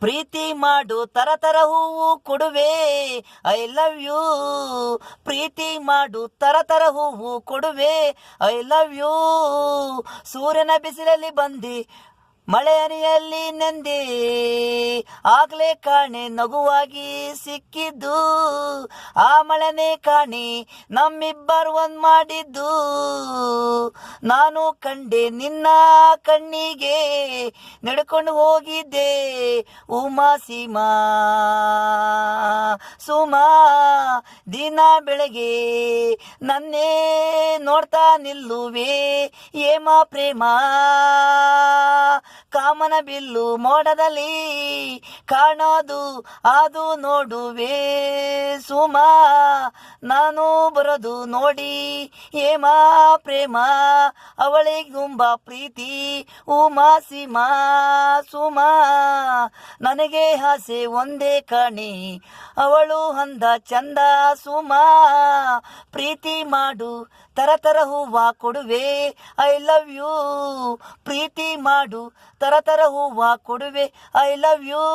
ಪ್ರೀತಿ ಮಾಡು ತರ ಹೂವು ಕೊಡುವೆ ಐ ಲವ್ ಯು. ಪ್ರೀತಿ ಮಾಡು ತರ ಹೂವು ಕೊಡುವೆ ಐ ಲವ್ ಯು. ಸೂರ್ಯನ ಬಿಸಿಲಲ್ಲಿ ಬಂದಿ ಮಳೆ ಹನಿಯಲ್ಲಿ ನೆಂದೆ ಆಗ್ಲೇ ಕಾಣೆ ನಗುವಾಗಿ ಸಿಕ್ಕಿದ್ದು. ಆ ಮಳೆನೇ ಕಾಣೆ ನಮ್ಮಿಬ್ಬರು ಒಂದ್ ಮಾಡಿದ್ದು. ನಾನು ಕಂಡೆ ನಿನ್ನ ಕಣ್ಣಿಗೆ ನಡ್ಕೊಂಡು ಹೋಗಿದ್ದೆ ಉಮಾ ಸೀಮಾ ಸುಮಾ. ದಿನ ಬೆಳಗ್ಗೆ ನನ್ನೇ ನೋಡ್ತಾ ನಿಲ್ಲುವೆ ಏಮ ಪ್ರೇಮ. ಕಾಮನ ಬಿಲ್ಲು ಮೋಡದಲ್ಲಿ ಕಾಣೋದು ಅದು ನೋಡುವೆ ಸುಮಾ. ನಾನು ಬರೋದು ನೋಡಿ ಏಮ ಪ್ರೇಮ. ಅವಳಿಗೆ ತುಂಬಾ ಪ್ರೀತಿ ಉಮಾ ಸೀಮಾ ಸುಮಾ. ನನಗೆ ಆಸೆ ಒಂದೇ ಕಾಣೆ ಅವಳು ಅಂದ ಚಂದ ಸುಮಾ. ಪ್ರೀತಿ ಮಾಡು ತರ ಹೂವ ಕೊಡುವೆ ಐ ಲವ್ ಯು. ಪ್ರೀತಿ ಮಾಡು ತರ ಹೂವ ಕೊಡುವೆ ಐ ಲವ್ ಯು.